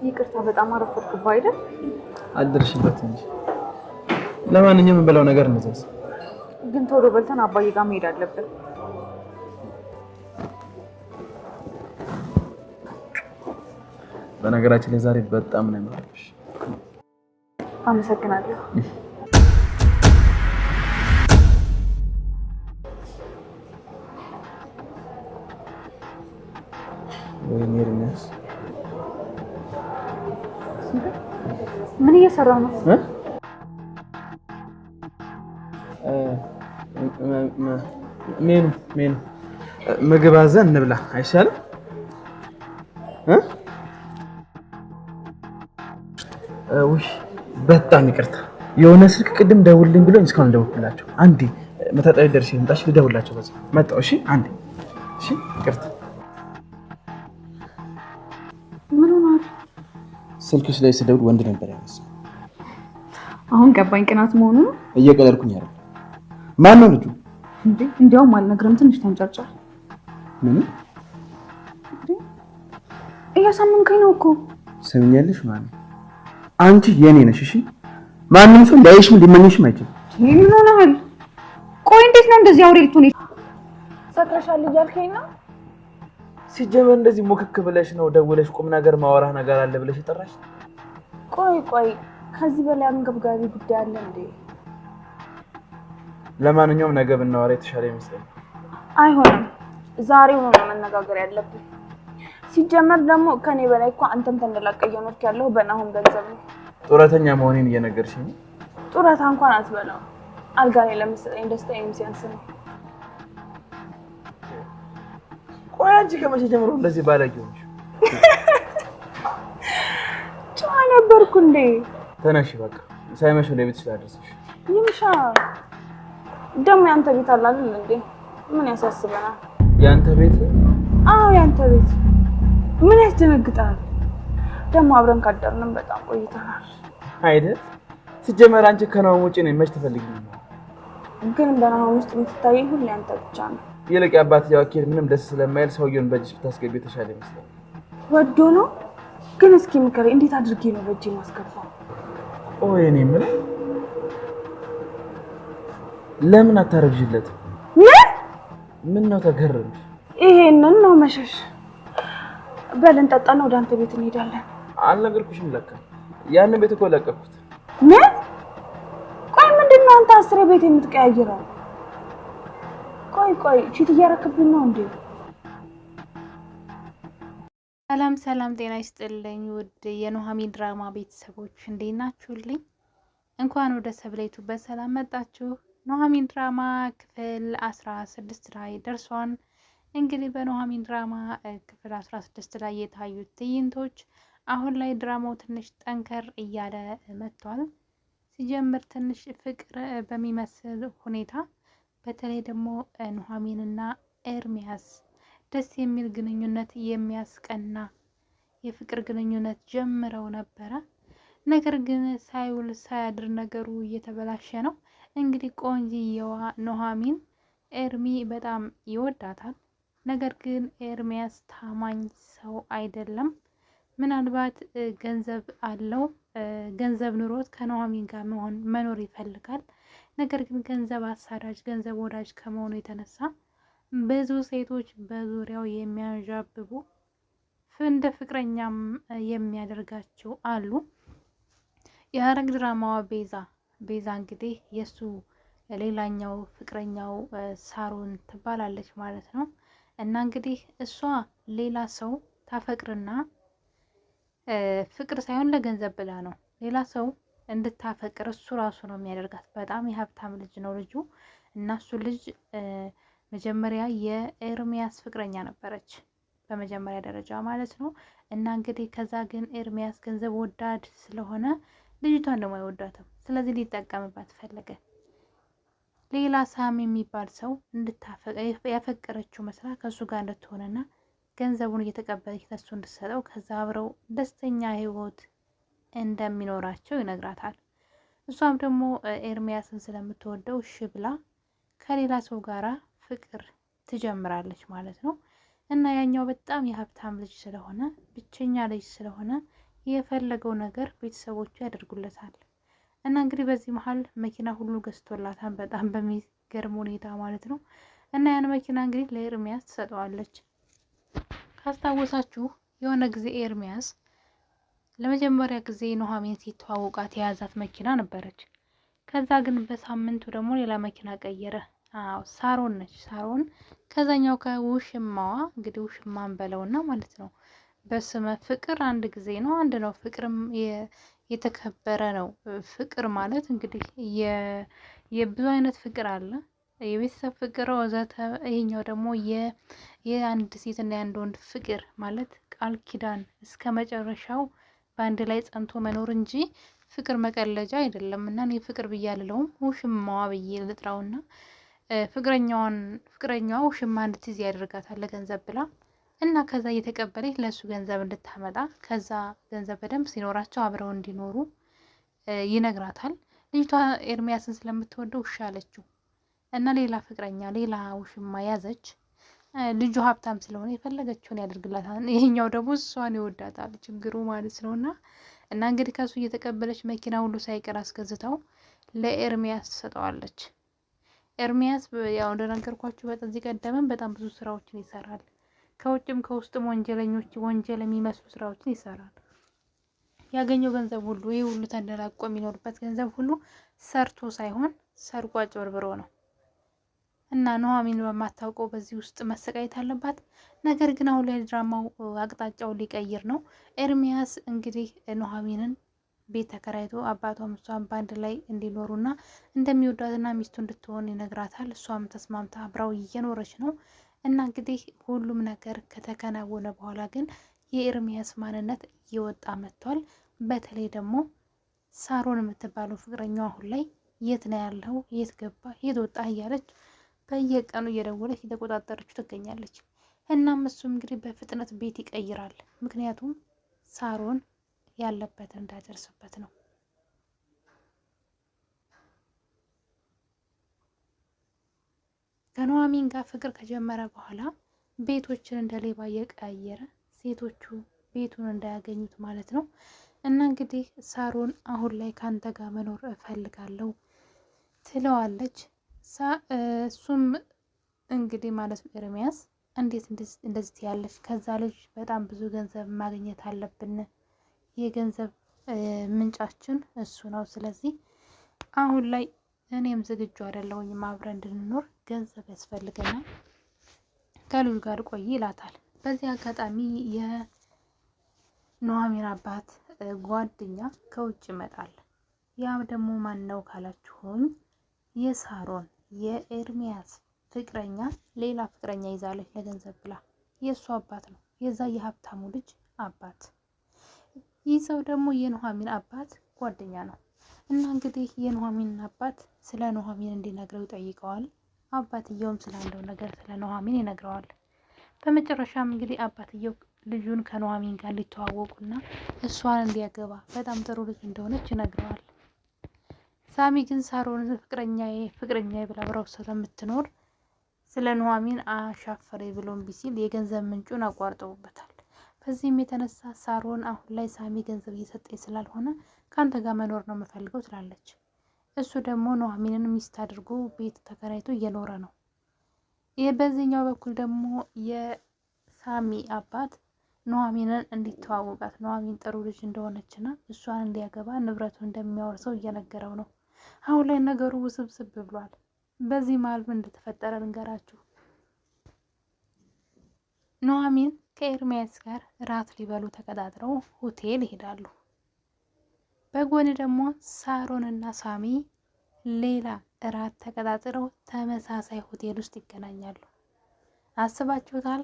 ይቅርታ በጣም አረፈድኩ አይደል? አልደርሽበት እንጂ ለማንኛውም የምንበላው ነገር እንዘዝ። ግን ቶሎ በልተን አባዬ ጋር መሄድ አለብን። በነገራችን ላይ ዛሬ በጣም ነው የማረፍሽ። አመሰግናለሁ። ወይኔ ኤርሚያስ ምን እየሰራ ነው? ሜኑ ምግብ አዘን እንብላ አይሻልም? ውይ በጣም ይቅርታ። የሆነ ስልክ ቅድም ደውልልኝ ብሎኝ እስካሁን ደውልላቸው። አንዴ መታጠቢያ ደርሼ ልምጣሽ፣ ልደውልላቸው። በዛ መጣሁ። እሺ አንዴ። እሺ ይቅርታ። ምን ሆነ? ስልክሽ ላይ ስደውል ወንድ ነበር ያነሳው። አሁን ገባኝ። ቅናት መሆኑ ነው። እየቀለድኩኝ አይደል? ማን ነው ልጁ? እንዴ እንዲያውም አልነግርም። ትንሽ ተንጨርጫል። ምን? እያሳመንከኝ ነው እኮ። ሰምኛለሽ ማለት አንቺ የኔ ነሽ። እሺ ማንም ሰው ሊያይሽም ሊመኝሽም አይችልም። ምን ሆነሃል? ቆይ እንዴት ነው እንደዚህ አውሬ ልትሆኚ? ሰክረሻል እያልከኝ ነው? ሲጀመር እንደዚህ ሙክክ ብለሽ ነው ደውለሽ ቁም ነገር ማወራህ ነገር አለ ብለሽ የጠራሽ? ቆይ ከዚህ በላይ አንገብጋቢ ጉዳይ አለ እንዴ? ለማንኛውም ነገ ብናወራ የተሻለ ይመስለኛል። አይሆንም፣ ዛሬው ነው መነጋገር ያለብን። ሲጀመር ደግሞ ከኔ በላይ እኮ አንተም ተንደላቀየ ነው ያለው በናሁን ገንዘብ ነው። ጡረተኛ መሆኔን እየነገርሽኝ ነው? ጡረታ እንኳን አትበላው። አልጋ ላይ ለምትሰጠኝ ደስታ ሲያንስ ነው። ቆይ አንቺ ከመቼ ጀምሮ እንደዚህ ባለጌ ሆንሽ? ጨዋ ነበርኩ እንዴ? ተነሽ በቃ ሳይመሽ ወደ ቤትሽ ላድርስሽ። ይምሻ ደግሞ ያንተ ቤት አለ አይደል እንዴ? ምን ያሳስበናል? ያንተ ቤት? አዎ ያንተ ቤት። ምን ያስደነግጣል? ደግሞ አብረን ካደርንም በጣም ቆይተናል አይደል? ሲጀመር አንቺ ከናው ውጪ ነው መች ትፈልጊኝ? ግን በናው ውስጥ የምትታየኝ ሁሉ ያንተ ብቻ ነው። ይልቅ አባት ያወኪል ምንም ደስ ስለማይል ሰውየውን በእጅሽ ብታስገቢ የተሻለ ይመስላል። ወዶ ነው? ግን እስኪ ምከረኝ፣ እንዴት አድርጌ ነው በእጄ ማስገባው? ቆይ እኔ ለምን አታረግዥለት? ምን ነው ተገረምሽ? ይሄንን ነው መሸሽ። በል እንጠጣና ወደ አንተ ቤት እንሄዳለን። አልነገርኩሽም? ለካ ያን ቤት እኮ ለቀኩት። ምን? ቆይ ምንድነው አንተ አስሬ ቤት የምትቀያየረው? ቆይ ቺት እያረክብኝ ነው እንዴ? ሰላም ጤና ይስጥልኝ ውድ የኑሃሚን ድራማ ቤተሰቦች እንዴት ናችሁልኝ? እንኳን ወደ ሰብለይቱ በሰላም መጣችሁ። ኑሃሚን ድራማ ክፍል 16 ላይ ደርሷል። እንግዲህ በኑሃሚን ድራማ ክፍል 16 ላይ የታዩት ትዕይንቶች አሁን ላይ ድራማው ትንሽ ጠንከር እያለ መጥቷል። ሲጀምር ትንሽ ፍቅር በሚመስል ሁኔታ በተለይ ደግሞ ኑሃሚንና ኤርሚያስ ደስ የሚል ግንኙነት የሚያስቀና የፍቅር ግንኙነት ጀምረው ነበረ። ነገር ግን ሳይውል ሳያድር ነገሩ እየተበላሸ ነው። እንግዲህ ቆንጂየዋ ኑሃሚን ኤርሚ በጣም ይወዳታል። ነገር ግን ኤርሚያስ ታማኝ ሰው አይደለም። ምናልባት ገንዘብ አለው፣ ገንዘብ ኑሮት ከኑሃሚን ጋር መኖር ይፈልጋል። ነገር ግን ገንዘብ አሳዳጅ፣ ገንዘብ ወዳጅ ከመሆኑ የተነሳ ብዙ ሴቶች በዙሪያው የሚያንዣብቡ እንደ ፍቅረኛም የሚያደርጋቸው አሉ። የሐረግ ድራማዋ ቤዛ እንግዲህ የሱ ሌላኛው ፍቅረኛው ሳሮን ትባላለች ማለት ነው። እና እንግዲህ እሷ ሌላ ሰው ታፈቅርና ፍቅር ሳይሆን ለገንዘብ ብላ ነው ሌላ ሰው እንድታፈቅር እሱ ራሱ ነው የሚያደርጋት። በጣም የሀብታም ልጅ ነው ልጁ። እና እሱ ልጅ መጀመሪያ የኤርሚያስ ፍቅረኛ ነበረች በመጀመሪያ ደረጃ ማለት ነው። እና እንግዲህ ከዛ ግን ኤርሚያስ ገንዘብ ወዳድ ስለሆነ ልጅቷን ደግሞ አይወዳትም። ስለዚህ ሊጠቀምባት ፈለገ። ሌላ ሳም የሚባል ሰው ያፈቀረችው መስላ ከእሱ ጋር እንድትሆነና ገንዘቡን እየተቀበለች ከሱ እንድትሰጠው ከዛ አብረው ደስተኛ ህይወት እንደሚኖራቸው ይነግራታል። እሷም ደግሞ ኤርሚያስን ስለምትወደው እሺ ብላ ከሌላ ሰው ጋራ ፍቅር ትጀምራለች ማለት ነው። እና ያኛው በጣም የሀብታም ልጅ ስለሆነ ብቸኛ ልጅ ስለሆነ የፈለገው ነገር ቤተሰቦቹ ያደርጉለታል። እና እንግዲህ በዚህ መሀል መኪና ሁሉ ገዝቶላታል፣ በጣም በሚገርም ሁኔታ ማለት ነው። እና ያን መኪና እንግዲህ ለኤርሚያስ ትሰጠዋለች። ካስታወሳችሁ የሆነ ጊዜ ኤርሚያስ ለመጀመሪያ ጊዜ ኑሐሚን ሲተዋወቃት የያዛት መኪና ነበረች። ከዛ ግን በሳምንቱ ደግሞ ሌላ መኪና ቀየረ። አዎ ሳሮን ነች። ሳሮን ከዛኛው ከውሽማዋ እንግዲህ ውሽማን በለውና ማለት ነው በስመ ፍቅር አንድ ጊዜ ነው አንድ ነው። ፍቅርም የተከበረ ነው። ፍቅር ማለት እንግዲህ የብዙ አይነት ፍቅር አለ። የቤተሰብ ፍቅር ወዘተ። ይሄኛው ደግሞ የአንድ ሴትና የአንድ ወንድ ፍቅር ማለት ቃል ኪዳን እስከ መጨረሻው በአንድ ላይ ጸንቶ መኖር እንጂ ፍቅር መቀለጃ አይደለም። እና እኔ ፍቅር ብዬ አልለውም፣ ውሽማዋ ብዬ ልጥራውና ፍቅረኛዋ ውሽማ እንድትይዝ ያደርጋታል ለገንዘብ ብላ እና ከዛ እየተቀበለች ለእሱ ገንዘብ እንድታመጣ ከዛ ገንዘብ በደንብ ሲኖራቸው አብረው እንዲኖሩ ይነግራታል። ልጅቷ ኤርሚያስን ስለምትወደው ውሻ አለችው እና ሌላ ፍቅረኛ ሌላ ውሽማ ያዘች። ልጁ ሀብታም ስለሆነ የፈለገችውን ያደርግላታል። ይሄኛው ደግሞ እሷን ይወዳታል ችግሩ ማለት ነውና እና እንግዲህ ከሱ እየተቀበለች መኪና ሁሉ ሳይቀር አስገዝተው ለኤርሚያስ ትሰጠዋለች። ኤርሚያስ ያው እንደነገርኳችሁ በዚህ ቀደምም በጣም ብዙ ስራዎችን ይሰራል። ከውጭም ከውስጥም ወንጀል የሚመስሉ ስራዎችን ይሰራል። ያገኘው ገንዘብ ሁሉ ይህ ሁሉ ተንደላቆ የሚኖርበት ገንዘብ ሁሉ ሰርቶ ሳይሆን ሰርቆ አጭበርብሮ ነው። እና ኑሐሚን በማታውቀው በዚህ ውስጥ መሰቃየት አለባት። ነገር ግን አሁን ላይ ድራማው አቅጣጫውን ሊቀይር ነው። ኤርሚያስ እንግዲህ ኑሐሚንን ቤት ተከራይቶ አባቷም እሷም በአንድ ላይ እንዲኖሩና እንደሚወዳትና ሚስቱ እንድትሆን ይነግራታል። እሷም ተስማምታ አብራው እየኖረች ነው። እና እንግዲህ ሁሉም ነገር ከተከናወነ በኋላ ግን የኤርሚያስ ማንነት እየወጣ መጥቷል። በተለይ ደግሞ ሳሮን የምትባለው ፍቅረኛው አሁን ላይ የት ነው ያለው፣ የት ገባ፣ የት ወጣ እያለች በየቀኑ እየደወለች እየተቆጣጠረችው ትገኛለች። እናም እሱም እንግዲህ በፍጥነት ቤት ይቀይራል። ምክንያቱም ሳሮን ያለበትን እንዳደርስበት ነው። ከኑሐሚን ጋር ፍቅር ከጀመረ በኋላ ቤቶችን እንደ ሌባ እየቀያየረ ሴቶቹ ቤቱን እንዳያገኙት ማለት ነው። እና እንግዲህ ሳሮን አሁን ላይ ካንተ ጋር መኖር እፈልጋለሁ ትለዋለች። እሱም እንግዲህ ማለት ነው ኤርሚያስ እንዴት እንደዚህ ያለች ከዛ ልጅ በጣም ብዙ ገንዘብ ማግኘት አለብን፣ የገንዘብ ምንጫችን እሱ ነው። ስለዚህ አሁን ላይ እኔም ዝግጁ አይደለሁኝም፣ አብረን እንድንኖር ገንዘብ ያስፈልገናል፣ ከልጁ ጋር ቆይ ይላታል። በዚህ አጋጣሚ የኑሐሚን አባት ጓደኛ ከውጭ ይመጣል። ያ ደግሞ ማን ነው ካላችሁኝ የሳሮን የኤርሚያስ ፍቅረኛ ሌላ ፍቅረኛ ይዛለች ለገንዘብ ብላ። የእሱ አባት ነው፣ የዛ የሀብታሙ ልጅ አባት። ይህ ሰው ደግሞ የኑሐሚን አባት ጓደኛ ነው። እና እንግዲህ የኑሐሚን አባት ስለ ኑሐሚን እንዲነግረው ይጠይቀዋል። አባትየውም ስላለው ነገር ስለ ኑሐሚን ይነግረዋል። በመጨረሻም እንግዲህ አባትየው ልጁን ከኑሐሚን ጋር እንዲተዋወቁና እሷን እንዲያገባ በጣም ጥሩ ልጅ እንደሆነች ይነግረዋል። ሳሚ ግን ሳሮን ፍቅረኛዬ ብላ አብራው ስለምትኖር ስለ ኑሐሚን አሻፈሬ ብሎ እምቢ ሲል የገንዘብ ምንጩን አቋርጠውበታል። በዚህም የተነሳ ሳሮን አሁን ላይ ሳሚ ገንዘብ እየሰጠኝ ስላልሆነ ከአንተ ጋር መኖር ነው የምፈልገው ትላለች። እሱ ደግሞ ኑሐሚንን ሚስት አድርጎ ቤት ተከራይቶ እየኖረ ነው። ይህ በዚህኛው በኩል ደግሞ የሳሚ አባት ኑሐሚንን እንዲተዋወቃት ኑሐሚን ጥሩ ልጅ እንደሆነችና እሷን እንዲያገባ ንብረቱን እንደሚያወርሰው እየነገረው ነው። አሁን ላይ ነገሩ ውስብስብ ብሏል። በዚህ መሀል ምን እንደተፈጠረ ልንገራችሁ። ኑሐሚን ከኤርሚያስ ጋር ራት ሊበሉ ተቀጣጥረው ሆቴል ይሄዳሉ። በጎን ደግሞ ሳሮን እና ሳሚ ሌላ እራት ተቀጣጥረው ተመሳሳይ ሆቴል ውስጥ ይገናኛሉ። አስባችሁታል?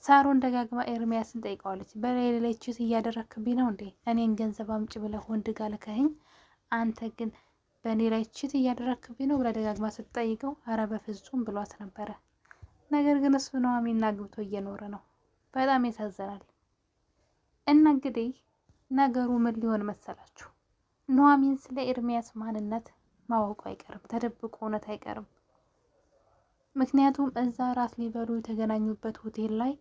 ሳሮን ደጋግማ ኤርሚያስን ጠይቀዋለች። በሌሎችስ እያደረክብኝ ነው እንዴ? እኔን ገንዘብ አምጪ ብለህ ወንድ ጋር ልከኸኝ፣ አንተ ግን በእኔ ላይ ችት እያደረክብኝ ነው ብላ ደጋግማ ስትጠይቀው አረ በፍጹም ብሏት ነበረ። ነገር ግን እሱ ኑሐሚንን አግብቶ እየኖረ ነው። በጣም ያሳዝናል። እና እንግዲህ ነገሩ ምን ሊሆን መሰላችሁ? ኑሐሚን ስለ ኤርሚያስ ማንነት ማወቁ አይቀርም፣ ተደብቆ እውነት አይቀርም። ምክንያቱም እዛ ራት ሊበሉ የተገናኙበት ሆቴል ላይ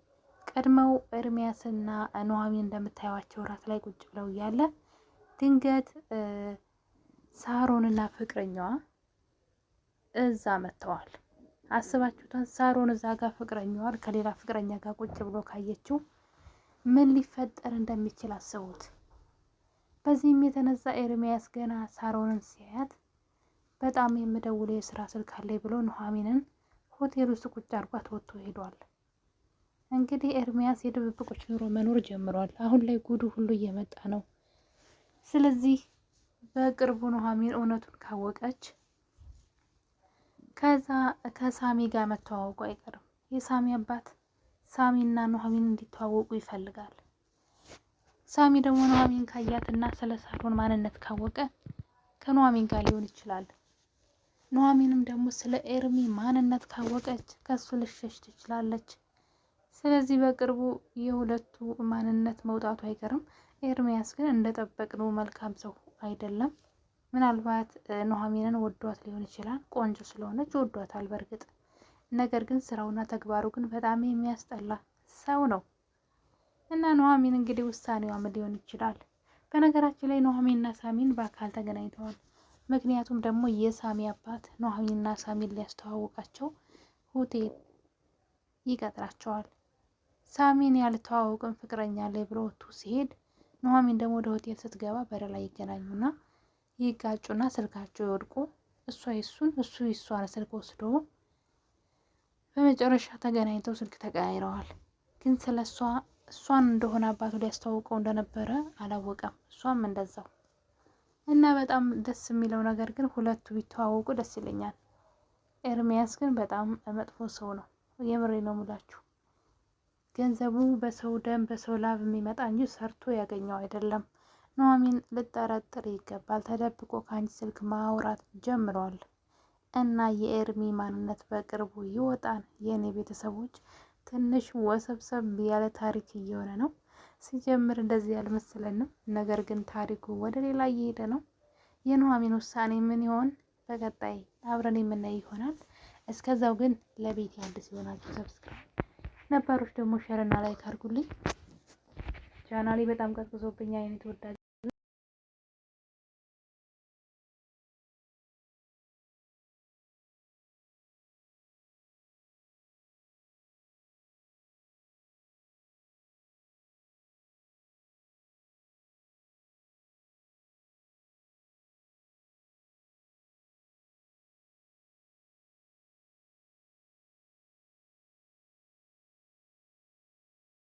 ቀድመው ኤርሚያስና ኑሐሚን እንደምታዩዋቸው ራት ላይ ቁጭ ብለው እያለ ድንገት ሳሮንና ፍቅረኛዋ እዛ መጥተዋል። አስባችሁታል? ሳሮን እዛ ጋር ፍቅረኛዋን ከሌላ ፍቅረኛ ጋር ቁጭ ብሎ ካየችው ምን ሊፈጠር እንደሚችል አስቡት። በዚህም የተነሳ ኤርሚያስ ገና ሳሮንን ሲያያት በጣም የምደውለው የስራ ስልክ አለኝ ብሎ ኑሐሚንን ሆቴል ውስጥ ቁጭ አርጓት ወጥቶ ሄዷል። እንግዲህ ኤርሚያስ የድብብቆች ኑሮ መኖር ጀምሯል። አሁን ላይ ጉዱ ሁሉ እየመጣ ነው። ስለዚህ በቅርቡ ኑሐሚን እውነቱን ካወቀች ከዛ ከሳሚ ጋር መተዋወቁ አይቀርም። የሳሚ አባት ሳሚና ኑሐሚን እንዲተዋወቁ ይፈልጋል። ሳሚ ደግሞ ኑሐሚን ካያትና ስለ ሳሮን ማንነት ካወቀ ከኑሐሚን ጋር ሊሆን ይችላል። ኑሐሚንም ደግሞ ስለ ኤርሚ ማንነት ካወቀች ከሱ ልሸሽ ትችላለች። ስለዚህ በቅርቡ የሁለቱ ማንነት መውጣቱ አይቀርም። ኤርሚያስ ግን እንደጠበቅነው መልካም ሰው አይደለም። ምናልባት ኑሐሚንን ወዷት ሊሆን ይችላል። ቆንጆ ስለሆነች ወዷታል በእርግጥ። ነገር ግን ስራውና ተግባሩ ግን በጣም የሚያስጠላ ሰው ነው እና ኑሐሚን እንግዲህ ውሳኔዋ ምን ሊሆን ይችላል? በነገራችን ላይ ኑሐሚንና ሳሚን በአካል ተገናኝተዋል። ምክንያቱም ደግሞ የሳሚ አባት ኑሐሚንና ሳሚን ሊያስተዋውቃቸው ሆቴል ይቀጥራቸዋል። ሳሚን ያልተዋወቅን ፍቅረኛ ላይ ብሎ ወጥቶ ሲሄድ ኑሐሚን ደግሞ ወደ ሆቴል ስትገባ በር ላይ ይገናኙና ይጋጩና ስልካቸው ይወድቁ። እሷ የሱን እሱ የሷን ስልክ ወስዶ በመጨረሻ ተገናኝተው ስልክ ተቀያይረዋል። ግን ስለ እሷን እንደሆነ አባቱ ሊያስተዋውቀው እንደነበረ አላወቀም። እሷም እንደዛው እና በጣም ደስ የሚለው ነገር ግን ሁለቱ ቢተዋወቁ ደስ ይለኛል። ኤርሚያስ ግን በጣም መጥፎ ሰው ነው። የምሬ ነው ሙላችሁ። ገንዘቡ በሰው ደም በሰው ላብ የሚመጣ እንጂ ሰርቶ ያገኘው አይደለም። ኑሐሚን ልጠረጥር ይገባል። ተደብቆ ከአንቺ ስልክ ማውራት ጀምሯል እና የኤርሚ ማንነት በቅርቡ ይወጣል። የእኔ ቤተሰቦች ትንሽ ወሰብሰብ ያለ ታሪክ እየሆነ ነው። ሲጀምር እንደዚህ ያልመሰለንም፣ ነገር ግን ታሪኩ ወደ ሌላ እየሄደ ነው። የኑሐሚን ውሳኔ ምን ይሆን? በቀጣይ አብረን የምናይ ይሆናል። እስከዛው ግን ለቤት አዲስ ይሆናችሁ ሰብስክራይብ፣ ነባሮች ደግሞ ሼር እና ላይክ አድርጉልኝ። ቻናሌ በጣም ቀዝቅዞብኛል። የኔ ተወዳጅ